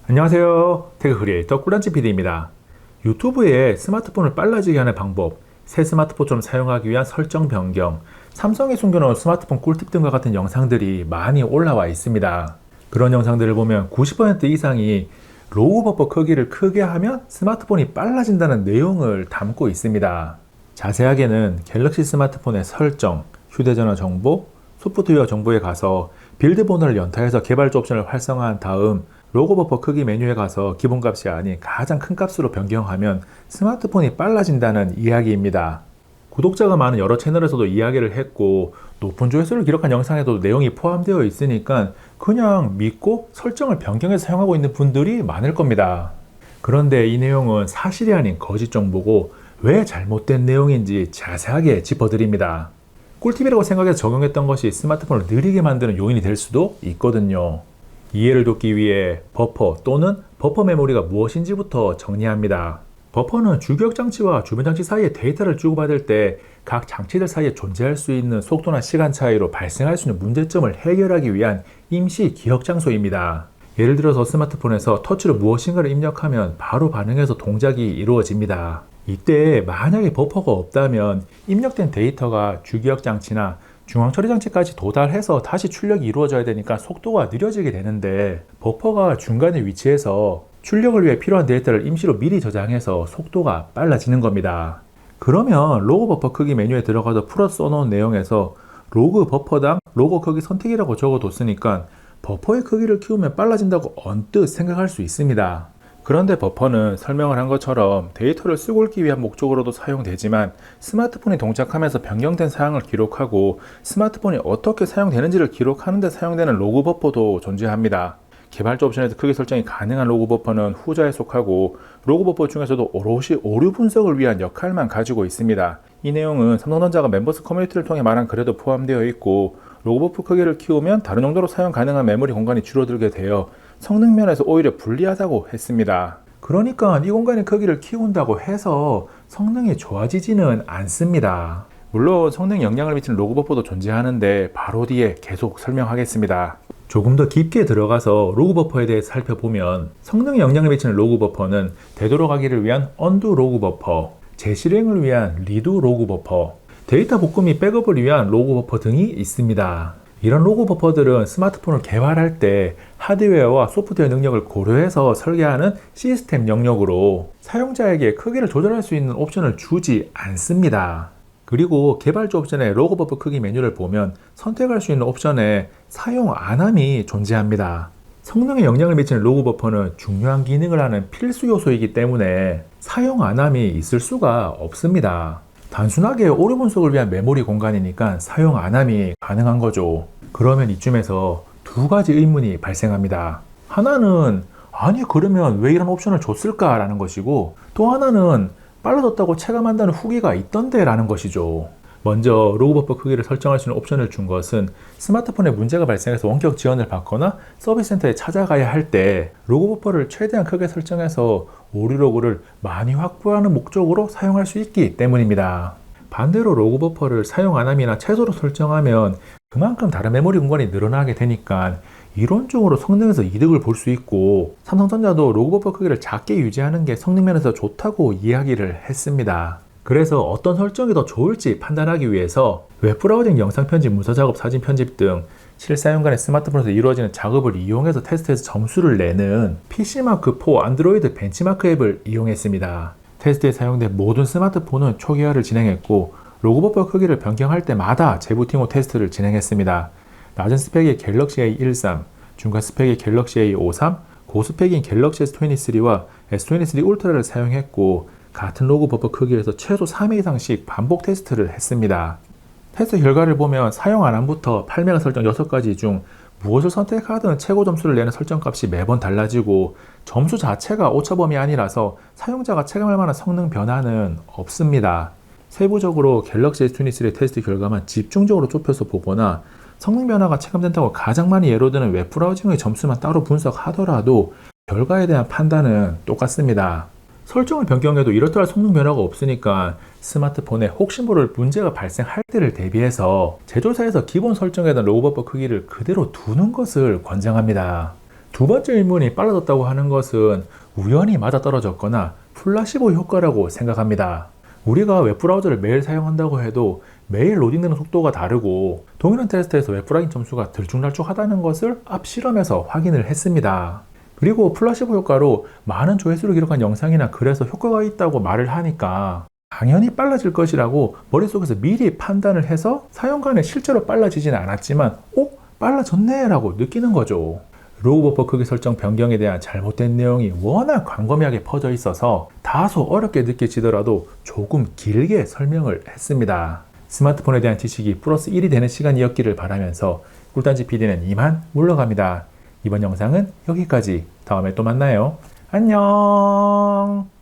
안녕하세요. 태그 크리에이터 꿀단지 PD입니다. 유튜브에 스마트폰을 빨라지게 하는 방법, 새 스마트폰처럼 사용하기 위한 설정 변경, 삼성이 숨겨놓은 스마트폰 꿀팁 등과 같은 영상들이 많이 올라와 있습니다. 그런 영상들을 보면 90% 이상이 로우 버퍼 크기를 크게 하면 스마트폰이 빨라진다는 내용을 담고 있습니다. 자세하게는 갤럭시 스마트폰의 설정, 휴대전화 정보, 소프트웨어 정보에 가서 빌드 번호를 연타해서 개발자 옵션을 활성화한 다음 로고 버퍼 크기 메뉴에 가서 기본값이 아닌 가장 큰 값으로 변경하면 스마트폰이 빨라진다는 이야기입니다. 구독자가 많은 여러 채널에서도 이야기를 했고 높은 조회수를 기록한 영상에도 내용이 포함되어 있으니까 그냥 믿고 설정을 변경해서 사용하고 있는 분들이 많을 겁니다. 그런데 이 내용은 사실이 아닌 거짓 정보고 왜 잘못된 내용인지 자세하게 짚어드립니다. 꿀팁이라고 생각해서 적용했던 것이 스마트폰을 느리게 만드는 요인이 될 수도 있거든요. 이해를 돕기 위해 버퍼 또는 버퍼 메모리가 무엇인지부터 정리합니다. 버퍼는 주기억 장치와 주변 장치 사이에 데이터를 주고받을 때 각 장치들 사이에 존재할 수 있는 속도나 시간 차이로 발생할 수 있는 문제점을 해결하기 위한 임시 기억 장소입니다. 예를 들어서 스마트폰에서 터치로 무엇인가를 입력하면 바로 반응해서 동작이 이루어집니다. 이때 만약에 버퍼가 없다면 입력된 데이터가 주기억 장치나 중앙 처리 장치까지 도달해서 다시 출력이 이루어져야 되니까 속도가 느려지게 되는데 버퍼가 중간에 위치해서 출력을 위해 필요한 데이터를 임시로 미리 저장해서 속도가 빨라지는 겁니다. 그러면 로그 버퍼 크기 메뉴에 들어가서 풀어 써놓은 내용에서 로그 버퍼당 로그 크기 선택이라고 적어뒀으니까 버퍼의 크기를 키우면 빨라진다고 언뜻 생각할 수 있습니다. 그런데 버퍼는 설명을 한 것처럼 데이터를 쓰고 읽기 위한 목적으로도 사용되지만 스마트폰이 동작하면서 변경된 사항을 기록하고 스마트폰이 어떻게 사용되는지를 기록하는 데 사용되는 로그 버퍼도 존재합니다. 개발자 옵션에서 크기 설정이 가능한 로그 버퍼는 후자에 속하고 로그 버퍼 중에서도 오롯이 오류 분석을 위한 역할만 가지고 있습니다. 이 내용은 삼성전자가 멤버스 커뮤니티를 통해 말한 글에도 포함되어 있고 로그 버퍼 크기를 키우면 다른 용도로 사용 가능한 메모리 공간이 줄어들게 되어 성능 면에서 오히려 불리하다고 했습니다. 그러니까 이 공간의 크기를 키운다고 해서 성능이 좋아지지는 않습니다. 물론 성능에 영향을 미치는 로그 버퍼도 존재하는데 바로 뒤에 계속 설명하겠습니다. 조금 더 깊게 들어가서 로그 버퍼에 대해 살펴보면 성능에 영향을 미치는 로그 버퍼는 되돌아가기를 위한 언두 로그 버퍼, 재실행을 위한 리두 로그 버퍼, 데이터 복구 및 백업을 위한 로그 버퍼 등이 있습니다. 이런 로그 버퍼들은 스마트폰을 개발할 때 하드웨어와 소프트웨어 능력을 고려해서 설계하는 시스템 영역으로 사용자에게 크기를 조절할 수 있는 옵션을 주지 않습니다. 그리고 개발자 옵션의 로그 버퍼 크기 메뉴를 보면 선택할 수 있는 옵션에 사용 안함이 존재합니다. 성능에 영향을 미치는 로그 버퍼는 중요한 기능을 하는 필수 요소이기 때문에 사용 안함이 있을 수가 없습니다. 단순하게 오류 분석을 위한 메모리 공간이니까 사용 안함이 가능한 거죠. 그러면 이쯤에서 두 가지 의문이 발생합니다. 하나는 아니 그러면 왜 이런 옵션을 줬을까 라는 것이고 또 하나는 빨라졌다고 체감한다는 후기가 있던데 라는 것이죠. 먼저 로그 버퍼 크기를 설정할 수 있는 옵션을 준 것은 스마트폰에 문제가 발생해서 원격 지원을 받거나 서비스 센터에 찾아가야 할 때 로그 버퍼를 최대한 크게 설정해서 오류 로그를 많이 확보하는 목적으로 사용할 수 있기 때문입니다. 반대로 로그 버퍼를 사용 안함이나 최소로 설정하면 그만큼 다른 메모리 공간이 늘어나게 되니까 이론적으로 성능에서 이득을 볼 수 있고 삼성전자도 로그 버퍼 크기를 작게 유지하는 게 성능 면에서 좋다고 이야기를 했습니다. 그래서 어떤 설정이 더 좋을지 판단하기 위해서 웹브라우징 영상 편집, 문서 작업, 사진 편집 등 실사용 간의 스마트폰에서 이루어지는 작업을 이용해서 테스트해서 점수를 내는 PC마크4 안드로이드 벤치마크 앱을 이용했습니다. 테스트에 사용된 모든 스마트폰은 초기화를 진행했고 로그 버퍼 크기를 변경할 때마다 재부팅 후 테스트를 진행했습니다. 낮은 스펙의 갤럭시 A13, 중간 스펙의 갤럭시 A53, 고스펙인 갤럭시 S23와 S23 울트라를 사용했고 같은 로그 버퍼 크기에서 최소 3회 이상씩 반복 테스트를 했습니다. 테스트 결과를 보면 사용 안함부터 8메가 설정 6가지 중 무엇을 선택하든 최고 점수를 내는 설정값이 매번 달라지고 점수 자체가 오차범위 아니라서 사용자가 체감할 만한 성능 변화는 없습니다. 세부적으로 갤럭시 S23 테스트 결과만 집중적으로 좁혀서 보거나 성능 변화가 체감된다고 가장 많이 예로 드는 웹브라우징의 점수만 따로 분석하더라도 결과에 대한 판단은 똑같습니다. 설정을 변경해도 이렇다 할 성능 변화가 없으니까 스마트폰에 혹시 모를 문제가 발생할 때를 대비해서 제조사에서 기본 설정해둔 로그 버퍼 크기를 그대로 두는 것을 권장합니다. 두 번째 질문이 빨라졌다고 하는 것은 우연히 맞아떨어졌거나 플라시보 효과라고 생각합니다. 우리가 웹브라우저를 매일 사용한다고 해도 매일 로딩되는 속도가 다르고 동일한 테스트에서 웹브라우징 점수가 들쭉날쭉하다는 것을 앞 실험에서 확인을 했습니다. 그리고 플라시보 효과로 많은 조회수를 기록한 영상이나 글에서 효과가 있다고 말을 하니까 당연히 빨라질 것이라고 머릿속에서 미리 판단을 해서 사용간에 실제로 빨라지지는 않았지만 빨라졌네 라고 느끼는 거죠. 로우 버퍼 크기 설정 변경에 대한 잘못된 내용이 워낙 광범위하게 퍼져 있어서 다소 어렵게 느껴지더라도 조금 길게 설명을 했습니다. 스마트폰에 대한 지식이 플러스 1이 되는 시간이었기를 바라면서 꿀단지 PD는 이만 물러갑니다. 이번 영상은 여기까지. 다음에 또 만나요. 안녕.